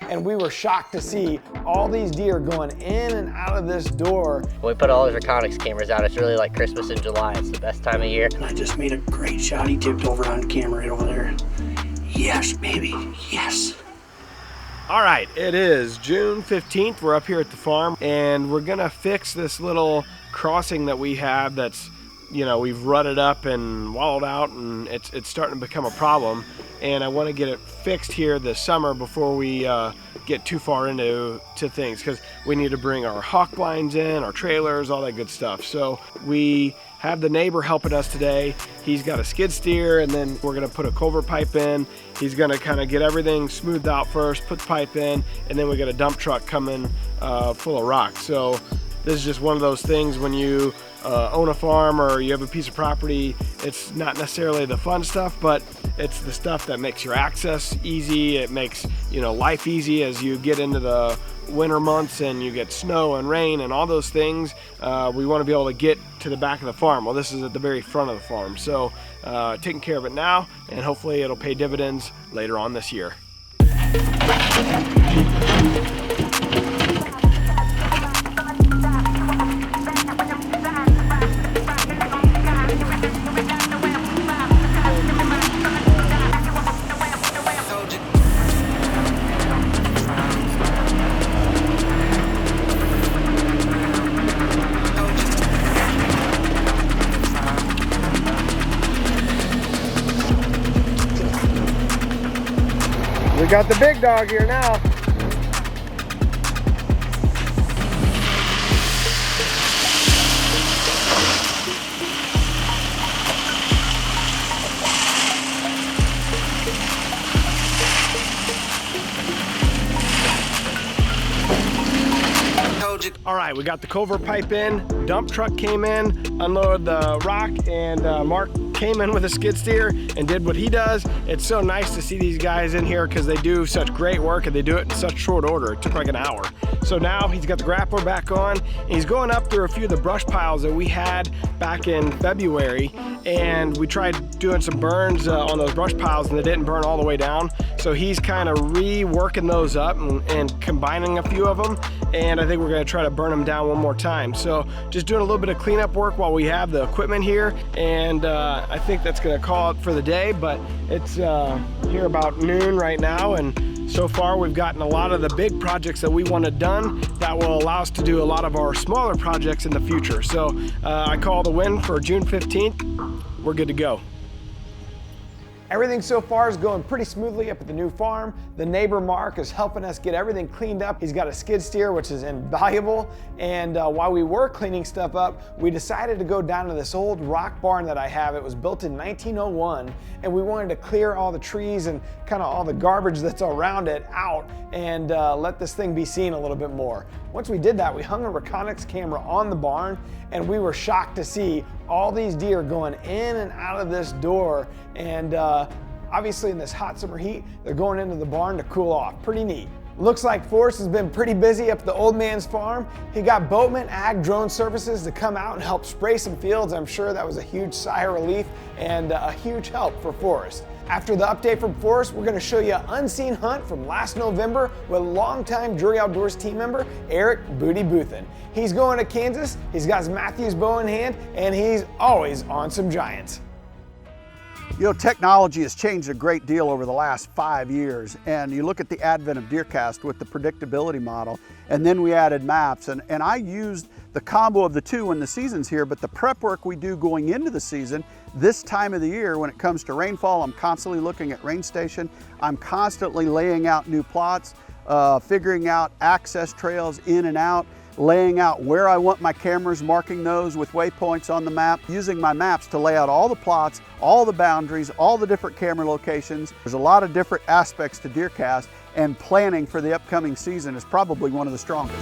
and we were shocked to see all these deer going in and out of this door. When we put all those Reconyx cameras out, it's really like Christmas in July. It's the best time of year. And I just made a great shot. He tipped over on camera right over there. Yes, baby, yes. All right, it is June 15th. We're up here at the farm, and we're gonna fix this little crossing that we have that's, you know, we've rutted up and wallowed out, and it's starting to become a problem. And I want to get it fixed here this summer before we get too far into things, because we need to bring our hawk blinds in, our trailers, all that good stuff. So we have the neighbor helping us today. He's got a skid steer, and then we're gonna put a culvert pipe in. He's gonna kind of get everything smoothed out first, put the pipe in, and then we got a dump truck coming full of rock. So this is just one of those things when you own a farm or you have a piece of property, it's not necessarily the fun stuff, but it's the stuff that makes your access easy. It makes, you know, life easy as you get into the winter months and you get snow and rain and all those things. We want to be able to get to the back of the farm. Well, this is at the very front of the farm. So taking care of it now, and hopefully it'll pay dividends later on this year. We got the big dog here now. All right, we got the culvert pipe in, dump truck came in, unloaded the rock, and Mark came in with a skid steer and did what he does. It's so nice to see these guys in here because they do such great work and they do it in such short order. It took like an hour. So now he's got the grappler back on, and he's going up through a few of the brush piles that we had back in February, and we tried doing some burns on those brush piles and they didn't burn all the way down. So he's kind of reworking those up and combining a few of them, and I think we're gonna try to burn them down one more time. So just doing a little bit of cleanup work while we have the equipment here, and I think that's gonna call it for the day, but it's here about noon right now, and so far we've gotten a lot of the big projects that we wanted done that will allow us to do a lot of our smaller projects in the future. So I call the win for June 15th. We're good to go. Everything so far is going pretty smoothly up at the new farm. The neighbor Mark is helping us get everything cleaned up. He's got a skid steer, which is invaluable. And while we were cleaning stuff up, we decided to go down to this old rock barn that I have. It was built in 1901, and we wanted to clear all the trees and kind of all the garbage that's around it out and let this thing be seen a little bit more. Once we did that, we hung a Reconyx camera on the barn, and we were shocked to see all these deer going in and out of this door, and obviously in this hot summer heat, they're going into the barn to cool off. Pretty neat. Looks like Forrest has been pretty busy up at the old man's farm. He got Boatman AG Drone Services to come out and help spray some fields. I'm sure that was a huge sigh of relief and a huge help for Forrest. After the update from Forrest, we're gonna show you an unseen hunt from last November with longtime Drury Outdoors team member, Eric Booty Bothun. He's going to Kansas, he's got his Matthews bow in hand, and he's always on some giants. You know, technology has changed a great deal over the last 5 years, and you look at the advent of DeerCast with the predictability model, and then we added maps, and I used the combo of the two when the season's here, but the prep work we do going into the season, this time of the year when it comes to rainfall, I'm constantly looking at rain station, I'm constantly laying out new plots, figuring out access trails in and out, laying out where I want my cameras, marking those with waypoints on the map, using my maps to lay out all the plots, all the boundaries, all the different camera locations. There's a lot of different aspects to DeerCast, and planning for the upcoming season is probably one of the strongest.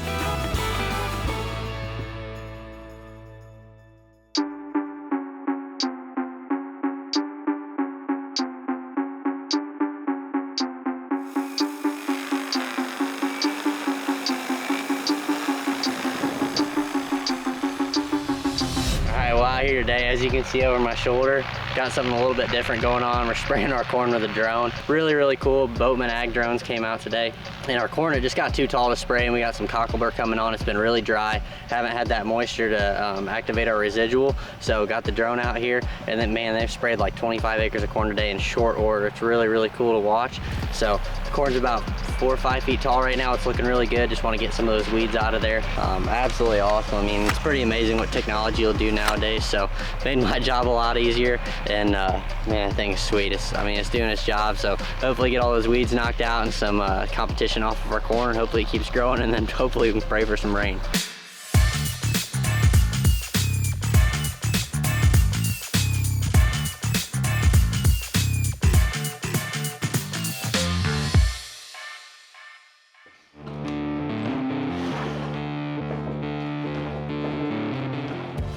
out here today, as you can see over my shoulder, got something a little bit different going on. We're spraying our corn with a drone. Really, really cool. Boatman AG drones came out today. And our corn, it just got too tall to spray, and we got some cocklebur coming on. It's been really dry. Haven't had that moisture to activate our residual. So got the drone out here, and then man, they've sprayed like 25 acres of corn today in short order. It's really, really cool to watch. So the corn's about 4 or 5 feet tall right now. It's looking really good. Just want to get some of those weeds out of there. Absolutely awesome. I mean, it's pretty amazing what technology will do nowadays. So made my job a lot easier, and man, I think it's sweet. It's doing its job. So hopefully get all those weeds knocked out and some competition off of our corn. Hopefully it keeps growing, and then hopefully we can pray for some rain.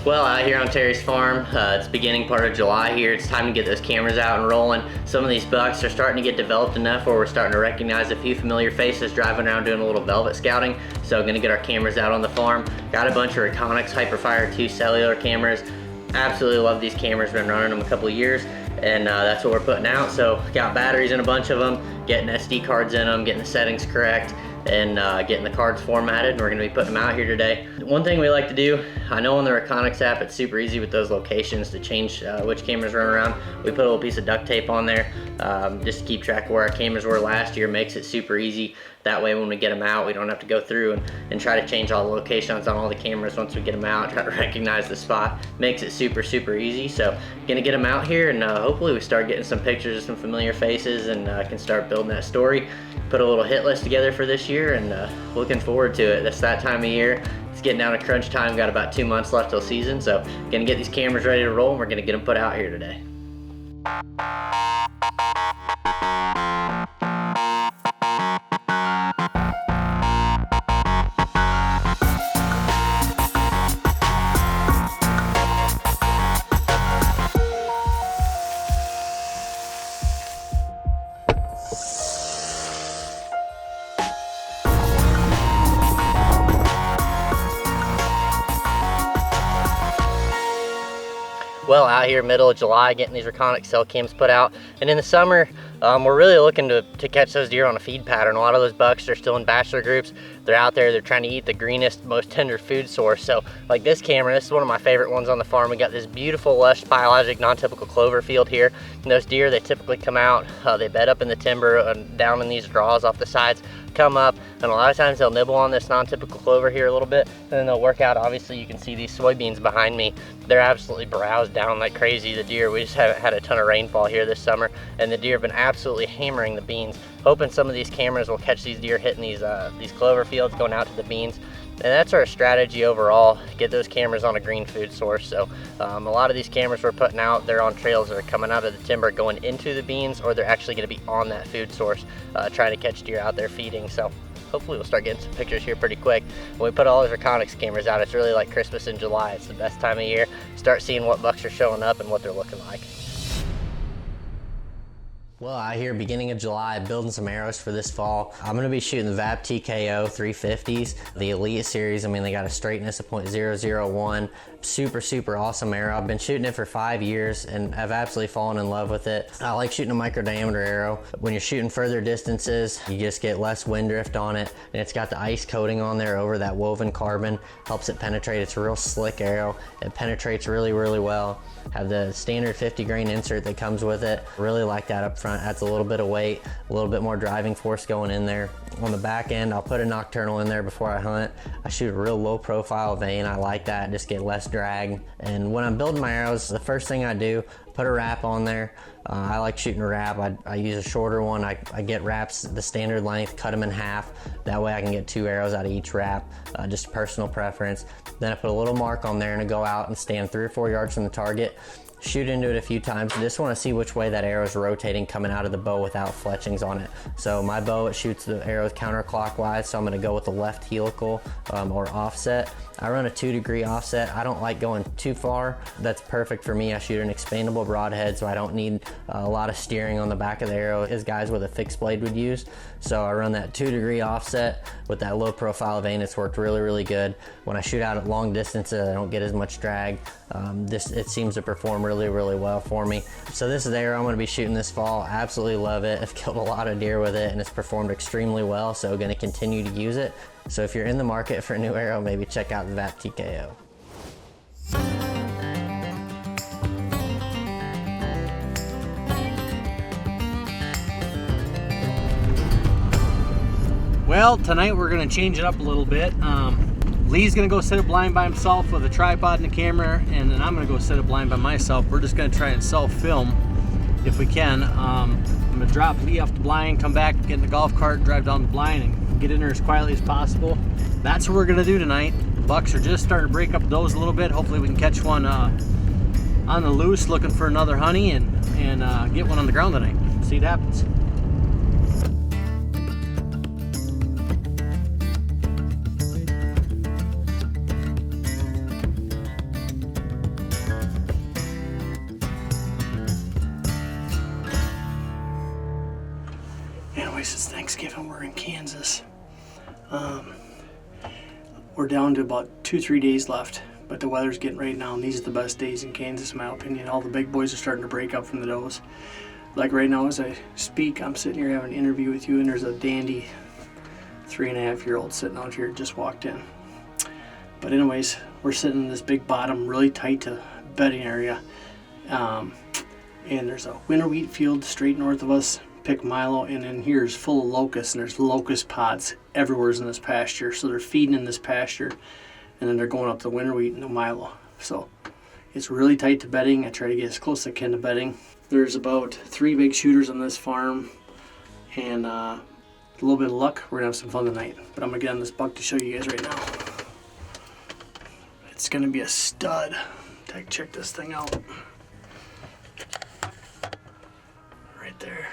Well, out here on Terry's farm, it's beginning part of July here. It's time to get those cameras out and rolling. Some of these bucks are starting to get developed enough where we're starting to recognize a few familiar faces driving around doing a little velvet scouting. So gonna get our cameras out on the farm. Got a bunch of Reconyx Hyperfire 2 cellular cameras. Absolutely love these cameras. Been running them a couple of years, and that's what we're putting out. So got batteries in a bunch of them, getting SD cards in them, getting the settings correct, and getting the cards formatted, and we're gonna be putting them out here today. One thing we like to do, I know on the Reconyx app, it's super easy with those locations to change which cameras run around. We put a little piece of duct tape on there just to keep track of where our cameras were last year. Makes it super easy. That way when we get them out, we don't have to go through and try to change all the locations on all the cameras once we get them out, try to recognize the spot. Makes it super, super easy. So gonna get them out here, and hopefully we start getting some pictures of some familiar faces, and can start building that story. Put a little hit list together for this year, and looking forward to it. That's that time of year. It's getting down to crunch time. Got about 2 months left till season, so gonna get these cameras ready to roll, and we're gonna get them put out here today. Well, out here middle of July, getting these Reconyx cell cams put out, and in the summer we're really looking to catch those deer on a feed pattern. A lot of those bucks are still in bachelor groups. They're out there, they're trying to eat the greenest, most tender food source. So like this camera, this is one of my favorite ones on the farm. We got this beautiful lush biologic non-typical clover field here, and those deer, they typically come out, they bed up in the timber and down in these draws off the sides, come up, and a lot of times they'll nibble on this non-typical clover here a little bit, and then they'll work out. Obviously you can see these soybeans behind me. They're absolutely browsed down like crazy, the deer. We just haven't had a ton of rainfall here this summer, and the deer have been absolutely hammering the beans. Hoping some of these cameras will catch these deer hitting these clover fields, going out to the beans. And that's our strategy overall, get those cameras on a green food source. So a lot of these cameras we're putting out, they're on trails that are coming out of the timber going into the beans, or they're actually gonna be on that food source, trying to catch deer out there feeding. So hopefully we'll start getting some pictures here pretty quick. When we put all those Reconyx cameras out, it's really like Christmas in July. It's the best time of year. Start seeing what bucks are showing up and what they're looking like. Well, out here beginning of July, building some arrows for this fall. I'm gonna be shooting the VAP TKO 350s, the Elite series. I mean, they got a straightness of .001. Super, super awesome arrow. I've been shooting it for 5 years and I've absolutely fallen in love with it. I like shooting a micro diameter arrow. When you're shooting further distances, you just get less wind drift on it, and it's got the ice coating on there over that woven carbon, helps it penetrate. It's a real slick arrow. It penetrates really, really well. Have the standard 50 grain insert that comes with it. Really like that up front. Adds a little bit of weight, a little bit more driving force going in there. On the back end, I'll put a nocturnal in there before I hunt. I shoot a real low profile vein. I like that, just get less drag. And when I'm building my arrows, the first thing I do, put a wrap on there. I like shooting a wrap. I use a shorter one. I get wraps the standard length, cut them in half. That way I can get 2 arrows out of each wrap, just a personal preference. Then I put a little mark on there and I go out and stand 3 or 4 yards from the target. shoot into it a few times. I just want to see which way that arrow is rotating coming out of the bow without fletchings on it. So my bow, it shoots the arrows counterclockwise, so I'm going to go with the left helical or offset. I run a 2-degree offset. I don't like going too far. That's perfect for me. I shoot an expandable broadhead, so I don't need a lot of steering on the back of the arrow as guys with a fixed blade would use. So I run that 2-degree offset with that low profile vane. It's worked really, really good. When I shoot out at long distances, I don't get as much drag. It seems to perform really, really well for me. So this is the arrow I'm going to be shooting this fall. I absolutely love it. I've killed a lot of deer with it, and it's performed extremely well, so going to continue to use it. So if you're in the market for a new arrow, maybe check out the VAP TKO. Well, tonight we're gonna change it up a little bit. Lee's gonna go set a blind by himself with a tripod and a camera, and then I'm gonna go set a blind by myself. We're just gonna try and self-film if we can. I'm gonna drop Lee off the blind, come back, get in the golf cart, drive down the blind, and get in there as quietly as possible. That's what we're gonna do tonight. The bucks are just starting to break up those a little bit. Hopefully we can catch one on the loose, looking for another honey, and get one on the ground tonight. See what happens. Anyways, it's Thanksgiving. We're in Kansas. We're down to about 2-3 days left, but the weather's getting right now, and these are the best days in Kansas, in my opinion. All the big boys are starting to break up from the does. Like right now, as I speak, I'm sitting here having an interview with you, and there's a dandy 3.5-year-old sitting out here, just walked in. But anyways, we're sitting in this big bottom, really tight to bedding area, and there's a winter wheat field straight north of us. Pick Milo, and in here is full of locusts, and there's locust pods everywhere in this pasture. So they're feeding in this pasture, and then they're going up the winter wheat and the Milo. So it's really tight to bedding. I try to get as close as I can to bedding. There's about 3 big shooters on this farm, and a little bit of luck, we're gonna have some fun tonight. But I'm gonna get on this buck to show you guys right now. It's gonna be a stud. Check this thing out. Right there.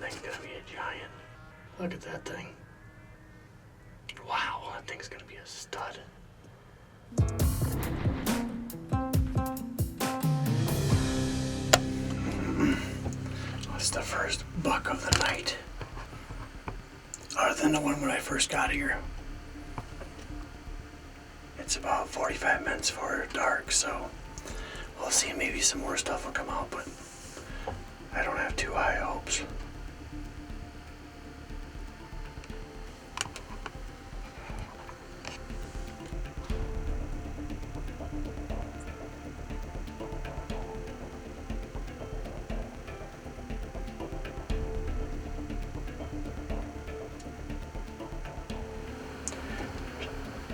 Thing's gonna be a giant. Look at that thing. Wow, that thing's gonna be a stud. That's the first buck of the night. Other than the one when I first got here. It's about 45 minutes before dark, so we'll see. Maybe some more stuff will come out, but I don't have too high hopes.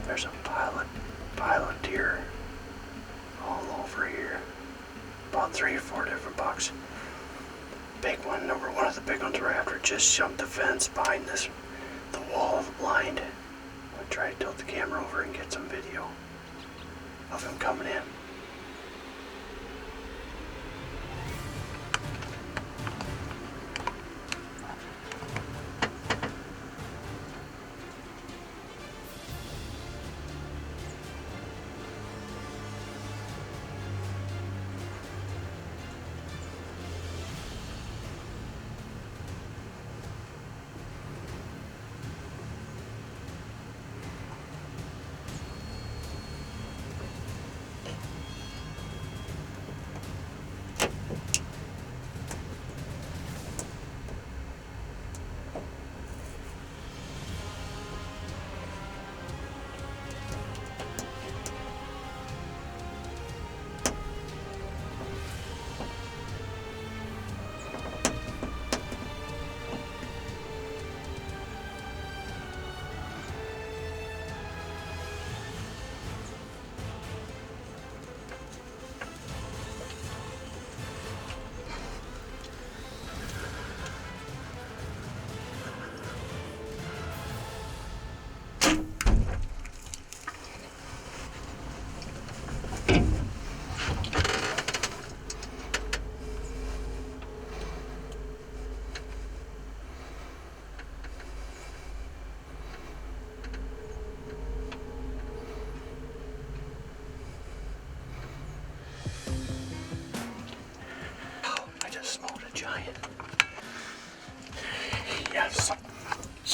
There's a pile of deer all over here. About 3 or 4 different bucks. Big one, one of the big ones we're after, just jumped the fence behind the wall of the blind. I'm gonna try to tilt the camera over and get some video of him coming in.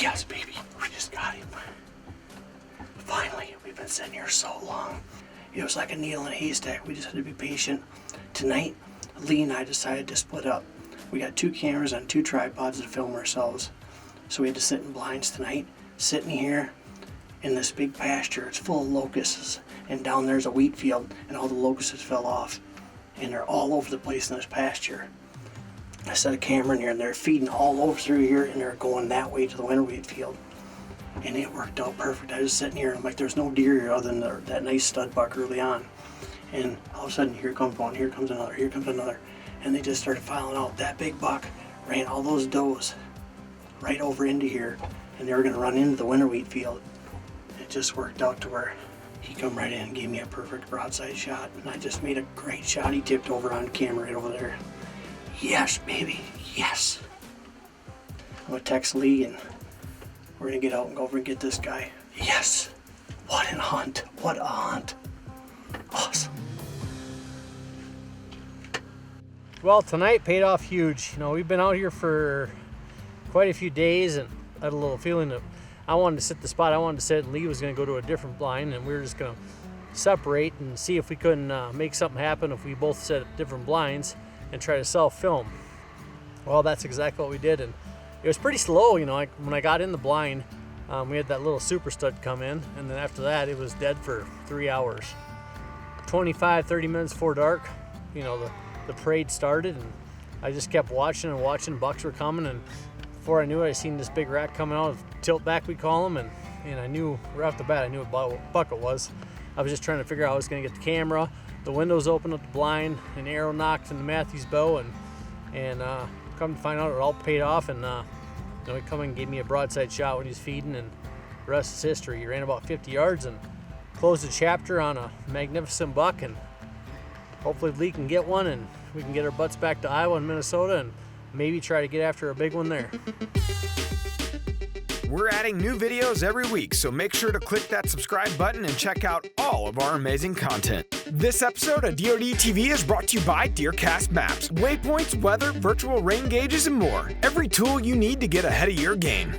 Yes, baby, we just got him. Finally, we've been sitting here so long. It was like a needle in a haystack. We just had to be patient. Tonight, Lee and I decided to split up. We got 2 cameras on 2 tripods to film ourselves. So we had to sit in blinds tonight, sitting here in this big pasture. It's full of locusts, and down there's a wheat field, and all the locusts fell off. And they're all over the place in this pasture. I set a camera in here, and they're feeding all over through here, and they're going that way to the winter wheat field. And it worked out perfect. I was sitting here, and I'm like, there's no deer here other than that nice stud buck early on. And all of a sudden, here comes one, here comes another, here comes another. And they just started filing out. That big buck ran all those does right over into here, and they were gonna run into the winter wheat field. It just worked out to where he come right in and gave me a perfect broadside shot, and I just made a great shot. He tipped over on camera right over there. Yes, baby, yes. I'm gonna text Lee, and we're gonna get out and go over and get this guy. Yes, what a hunt, what a hunt. Awesome. Well, tonight paid off huge. You know, we've been out here for quite a few days, and I had a little feeling that I wanted to sit the spot I wanted to sit, and Lee was going to go to a different blind, and we were just going to separate and see if we couldn't make something happen if we both set different blinds and try to self-film. Well, that's exactly what we did, and it was pretty slow. You know, when I got in the blind, we had that little super stud come in, and then after that, it was dead for 3 hours. 25-30 minutes before dark, you know, the parade started, and I just kept watching and watching. Bucks were coming, and before I knew it, I seen this big rack coming out, tilt back we call them, and I knew right off the bat, I knew what buck it was. I was just trying to figure out how I was going to get the camera, the windows open up the blind, an arrow knocked in the Matthews bow, and come to find out it all paid off, and you know, he come and gave me a broadside shot when he was feeding, and the rest is history. He ran about 50 yards and closed the chapter on a magnificent buck, and hopefully Lee can get one, and we can get our butts back to Iowa and Minnesota and maybe try to get after a big one there. We're adding new videos every week, so make sure to click that subscribe button and check out all of our amazing content. This episode of DoD TV is brought to you by DeerCast Maps, waypoints, weather, virtual rain gauges, and more. Every tool you need to get ahead of your game.